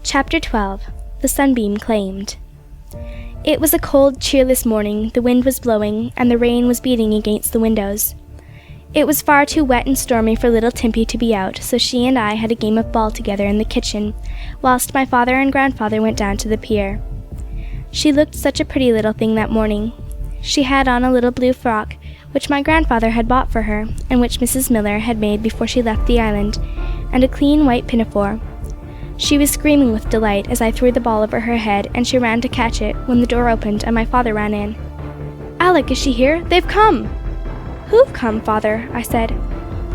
Chapter 12. The Sunbeam Claimed. It was a cold, cheerless morning, the wind was blowing, and the rain was beating against the windows. It was far too wet and stormy for little Timpy to be out, so she and I had a game of ball together in the kitchen, whilst my father and grandfather went down to the pier. She looked such a pretty little thing that morning. She had on a little blue frock, which my grandfather had bought for her, and which Mrs. Miller had made before she left the island, and a clean white pinafore. She was screaming with delight as I threw the ball over her head, and she ran to catch it when the door opened and my father ran in. "Alec, is she here? They've come!" "Who've come, father?" I said.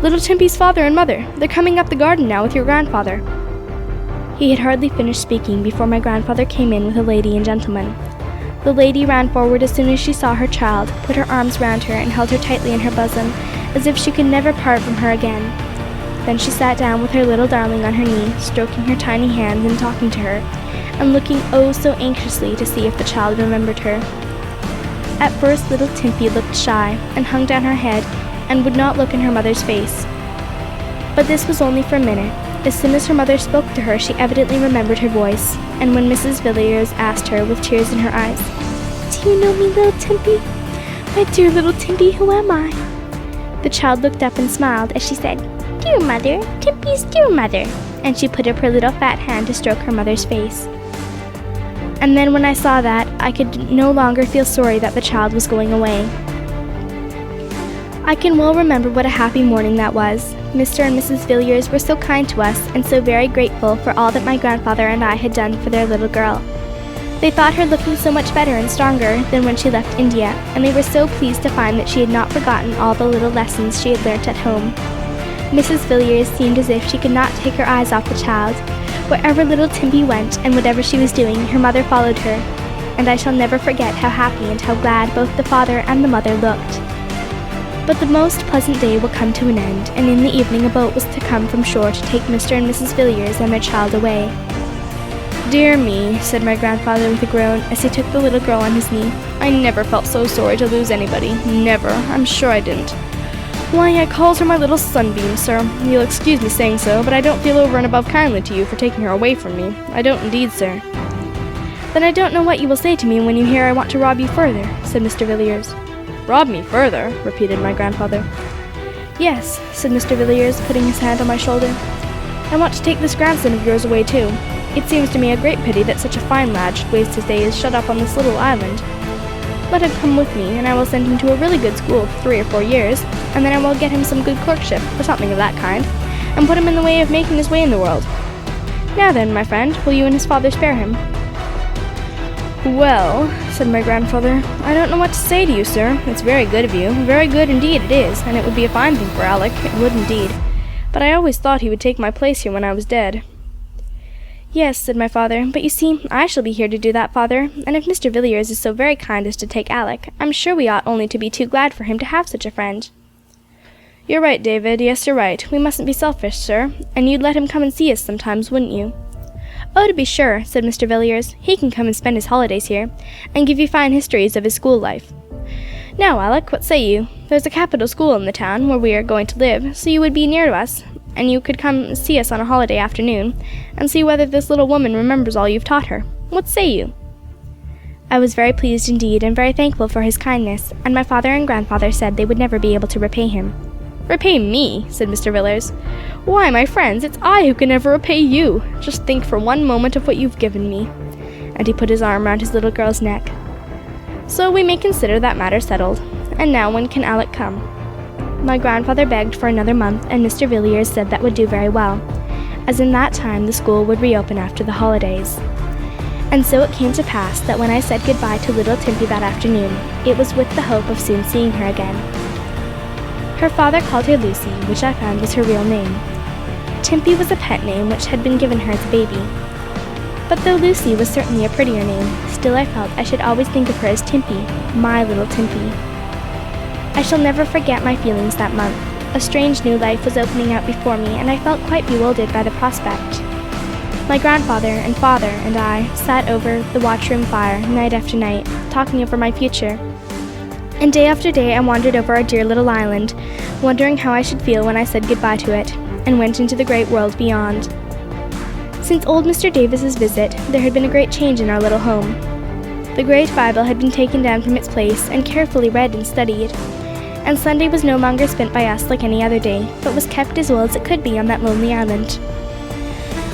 "Little Timpy's father and mother. They're coming up the garden now with your grandfather." He had hardly finished speaking before my grandfather came in with a lady and gentleman. The lady ran forward as soon as she saw her child, put her arms round her and held her tightly in her bosom, as if she could never part from her again. Then she sat down with her little darling on her knee, stroking her tiny hands and talking to her, and looking oh so anxiously to see if the child remembered her. At first little Timpy looked shy, and hung down her head, and would not look in her mother's face. But this was only for a minute. As soon as her mother spoke to her, she evidently remembered her voice, and when Mrs. Villiers asked her, with tears in her eyes, "Do you know me, little Timpy? My dear little Timpy, who am I?" The child looked up and smiled as she said, "Dear mother, Timpy's dear mother," and she put up her little fat hand to stroke her mother's face. And then when I saw that, I could no longer feel sorry that the child was going away. I can well remember what a happy morning that was. Mr. and Mrs. Villiers were so kind to us, and so very grateful for all that my grandfather and I had done for their little girl. They thought her looking so much better and stronger than when she left India, and they were so pleased to find that she had not forgotten all the little lessons she had learnt at home. Mrs. Villiers seemed as if she could not take her eyes off the child. Wherever little Timpy went, and whatever she was doing, her mother followed her, and I shall never forget how happy and how glad both the father and the mother looked. But the most pleasant day will come to an end, and in the evening a boat was to come from shore to take Mr. and Mrs. Villiers and their child away. "Dear me," said my grandfather with a groan, as he took the little girl on his knee. "I never felt so sorry to lose anybody. Never. I'm sure I didn't. Why, I calls her my little sunbeam, sir. You'll excuse me saying so, but I don't feel over and above kindly to you for taking her away from me. I don't indeed, sir." "Then I don't know what you will say to me when you hear I want to rob you further," said Mr. Villiers. "Rob me further?" repeated my grandfather. "Yes," said Mr. Villiers, putting his hand on my shoulder. "I want to take this grandson of yours away too. It seems to me a great pity that such a fine lad should waste his days shut up on this little island. Let him come with me, and I will send him to a really good school for 3 or 4 years, and then I will get him some good clerkship, or something of that kind, and put him in the way of making his way in the world. Now then, my friend, will you and his father spare him?" "Well," said my grandfather, "I don't know what to say to you, sir. It's very good of you. Very good indeed it is, and it would be a fine thing for Alec. It would indeed. But I always thought he would take my place here when I was dead." "Yes," said my father, "but you see, I shall be here to do that, father, and if Mr. Villiers is so very kind as to take Alec, I'm sure we ought only to be too glad for him to have such a friend." "You're right, David. Yes, you're right. We mustn't be selfish, sir, and you'd let him come and see us sometimes, wouldn't you?" "Oh, to be sure," said Mr. Villiers. "He can come and spend his holidays here, and give you fine histories of his school life. Now, Alec, what say you? There's a capital school in the town where we are going to live, so you would be near to us, and you could come see us on a holiday afternoon, and see whether this little woman remembers all you've taught her. What say you?" I was very pleased indeed, and very thankful for his kindness, and my father and grandfather said they would never be able to repay him. "Repay me?" said Mr. Villiers. "Why, my friends, it's I who can never repay you. Just think for one moment of what you've given me." And he put his arm round his little girl's neck. "So we may consider that matter settled. And now when can Alec come?" My grandfather begged for another month, and Mr. Villiers said that would do very well, as in that time the school would reopen after the holidays. And so it came to pass that when I said goodbye to little Timpy that afternoon, it was with the hope of soon seeing her again. Her father called her Lucy, which I found was her real name. Timpy was a pet name which had been given her as a baby. But though Lucy was certainly a prettier name, still I felt I should always think of her as Timpy, my little Timpy. I shall never forget my feelings that month. A strange new life was opening out before me, and I felt quite bewildered by the prospect. My grandfather and father and I sat over the watchroom fire night after night, talking over my future. And day after day I wandered over our dear little island, wondering how I should feel when I said goodbye to it, and went into the great world beyond. Since old Mr. Davis's visit, there had been a great change in our little home. The great Bible had been taken down from its place and carefully read and studied, and Sunday was no longer spent by us like any other day, but was kept as well as it could be on that lonely island.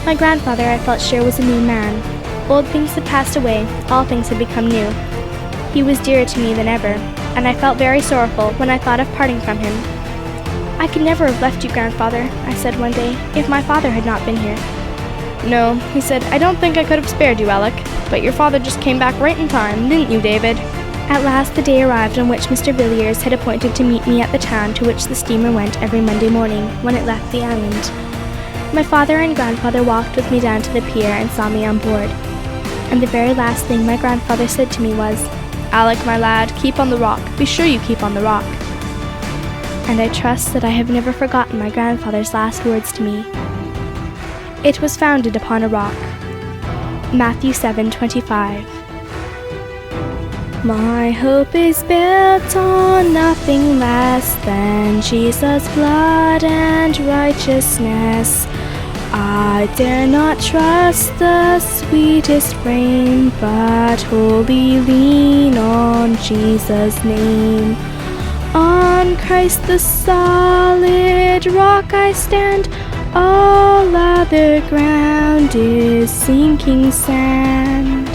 My grandfather, I felt sure, was a new man. Old things had passed away, all things had become new. He was dearer to me than ever, and I felt very sorrowful when I thought of parting from him. "I could never have left you, grandfather," I said one day, "if my father had not been here." "No," he said, "I don't think I could have spared you, Alec. But your father just came back right in time, didn't you, David?" At last the day arrived on which Mr. Villiers had appointed to meet me at the town to which the steamer went every Monday morning, when it left the island. My father and grandfather walked with me down to the pier and saw me on board. And the very last thing my grandfather said to me was, "Alec, my lad, keep on the rock. Be sure you keep on the rock." And I trust that I have never forgotten my grandfather's last words to me. It was founded upon a rock. Matthew 7:25. My hope is built on nothing less than Jesus' blood and righteousness. I dare not trust the sweetest frame, but wholly lean on Jesus' name. On Christ the solid rock I stand, all other ground is sinking sand.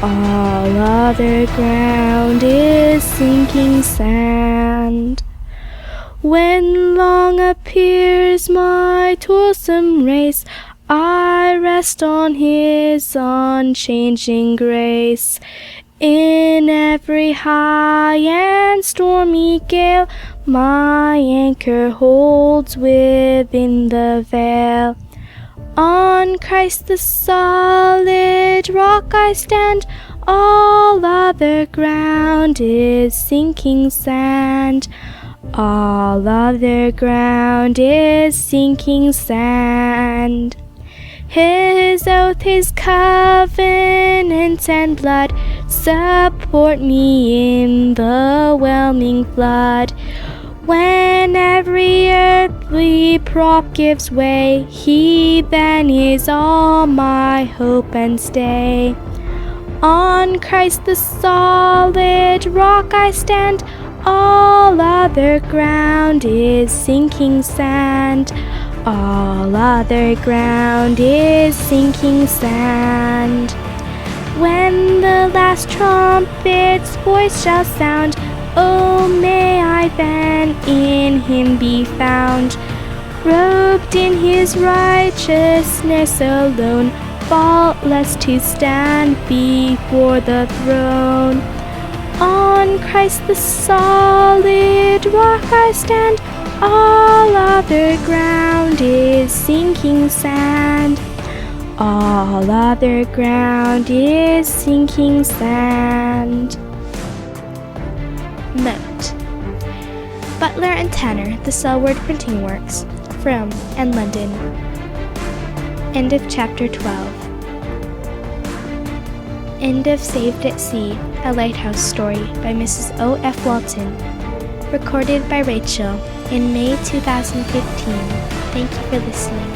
All other ground is sinking sand. When long appears my toilsome race, I rest on His unchanging grace. In every high and stormy gale, my anchor holds within the veil. On Christ the solid rock I stand, all other ground is sinking sand. All other ground is sinking sand. His oath, His covenant and blood support me in the whelming flood. When every earthly prop gives way, He then is all my hope and stay. On Christ the solid rock I stand, all other ground is sinking sand. All other ground is sinking sand. When the last trumpet's voice shall sound, oh, may I then in Him be found, robed in His righteousness alone, faultless to stand before the throne. On Christ the solid rock I stand, all other ground is sinking sand. All other ground is sinking sand. Note: Butler and Tanner, The Selward Printing Works, Frome and London. End of Chapter 12. End of Saved at Sea, a Lighthouse Story by Mrs O.F.Walton. Recorded by Rachel in May 2015. Thank you for listening.